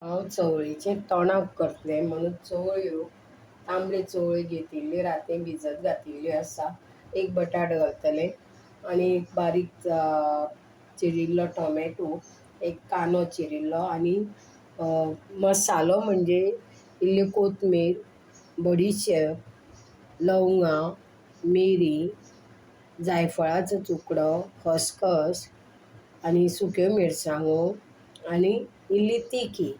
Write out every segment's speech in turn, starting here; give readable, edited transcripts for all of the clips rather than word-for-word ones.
हांव चवळीचें तोंडाक करतलें म्हणून चवळ्यो तांबड्यो चवळ्यो घेतिल्ल्यो राती भिजत घातिल्ल्यो आसा. एक बटाट घालतलें आनी एक बारीक चिरिल्लो टोमॅटो, एक कांदो चिरिल्लो आनी मसालो म्हणजे इल्ली कोथमीर, बडिशेप, लवंगां, मिरी, जायफळाचो तुकडो, खसखस आनी सुक्यो मिरसांगो आनी इल्ली तिखी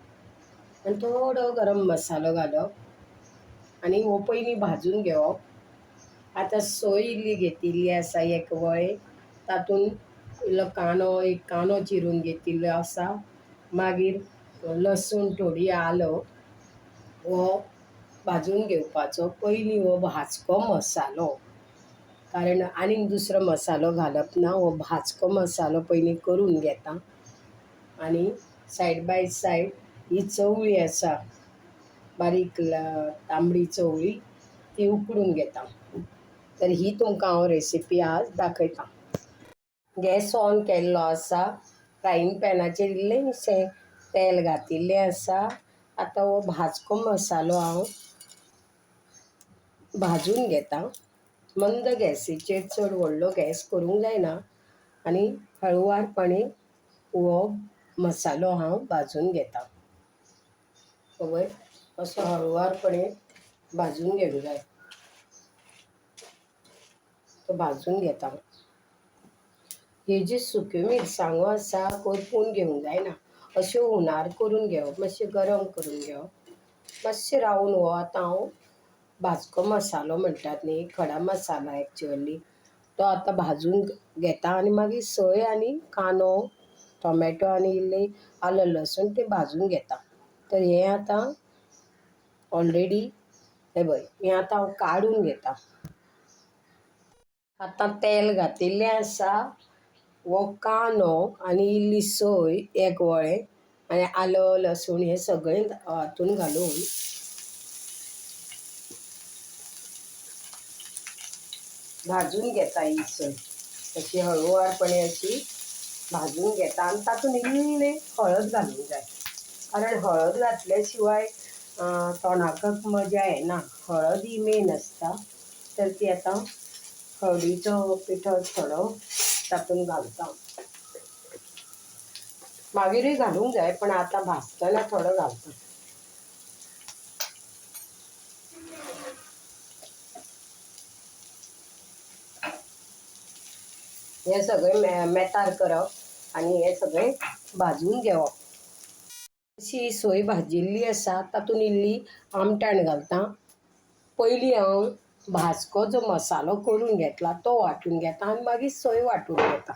आनी थोडो गरम मसालो घालप आनी हो पयलीं भाजून घेवप. आतां सोय इल्ली घेतिल्ली आसा एक वळे, तातूंत इल्लो कांदो एक कांदो चिरून घेतिल्लो आसा. मागीर लसूण थोडी आलं हो भाजून घेवपाचो. पयलीं हो भाजको मसालो, कारण आनीक दुसरो मसालो घालप ना. हो भाजको मसालो पयलीं करून घेता आनी सायड बाय सायड ही चवळी आसा बारीक तांबडी चवळी ती उकडून घेता. तर ही तुमकां हांव रेसिपी आज दाखयतां. गॅस ऑन केल्लो आसा. फ्रायींग पॅनाचेर इल्लेंशें तेल घातिल्लें आसा. आतां हो भाजको मसालो हांव भाजून घेतां. मंद गॅसीचेर चड व्हडलो गॅस करूंक जायना आनी हळुवारपणी हो मसालो हांव भाजून घेतां. पळय असो हळुवारपणे भाजून घेवंक जाय. तो भाजून घेतां. हे जे सुक्यो मिरसांगो आसा करपून घेवंक जायना, अश्यो हुनार करून घेवप, मातशें गरम करून घेवप. मातशें रावन हो आतां हांव भाजको मसालो म्हणटात न्ही, खडा मसाला एक्चुअली, तो आतां भाजून घेता आनी मागीर सोय आनी कांदो टोमॅटो आनी इल्लें आलं लसूण तें भाजून घेता. तर हें आतां ऑलरेडी हें पळय हें आतां हांव काडून घेतां. आतां तेल घातिल्लें आसा. हो कांदो आनी इल्ली सोय एक वळें आनी आलं लसूण हें सगळें हातूंत घालून भाजून घेता. ही सोय अशी हळुवारपणे अशी भाजून घेता आनी तातूंत इल्लें हळद घालूंक जाय, कारण हळद घातल्या शिवाय तोंडाकच मजा येना. हळद ही मेन आसता. तर ती आतां हळदीचो पिठो थोडो तातूंत घालता. मागीरूय घालूंक जाय पण आतां भाजतना थोडो घालता. हें सगळें मेतार करप आनी हें सगळें भाजून घेवप. अशी सोय भाजिल्ली आसा. तातूंत इल्ली आमटाण घालता. पयलीं हांव भाजको जो मसालो करून घेतला तो वांटून घेता आनी मागीर सोय वांटून घेता.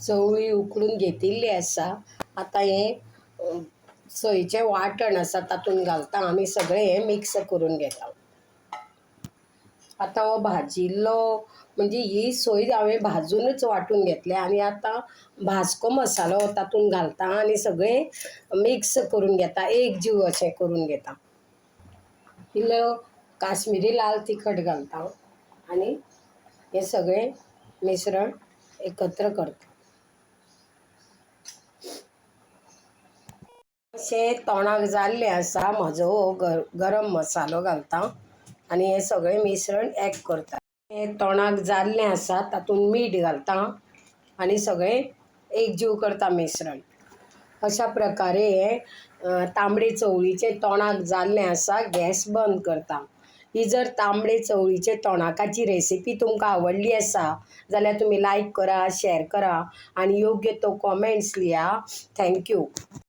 चवळी उकडून घेतिल्ली आसा. आतां हें सोयेचें वांटण आसा तातूंत घालता आनी सगळें हें मिक्स करून घेता. आतां हो भाजिल्लो म्हणजे ही सोय हांवें भाजूनच वांटून घेतल्या आनी आतां भाजको मसालो तातूंत घालता आनी सगळें मिक्स करून घेता. एक जीव अशें करून घेता. इल्लो काश्मीरी लाल तिखट घालता आनी हें सगळें मिश्रण एकत्र करता. अशें तोंडाक जाल्लें आसा. म्हजो हो गरम मसालो घालता आनी हें सगळें मिश्रण एक करता. हें तोंडाक जाल्लें आसा. तातूंत मीठ घालता आनी सगळें एक जीव करता मिश्रण. अशा प्रकारे हें तांबडे चवळीचें तोंडाक जाल्लें आसा. गॅस बंद करता. ही जर तांबडे चवळीचे तोंडाकाची रेसिपी तुमकां आवडली आसा जाल्यार तुमी लायक करा, शेअर करा आनी योग्य तो कॉमेंट्स लिया. थँक्यू.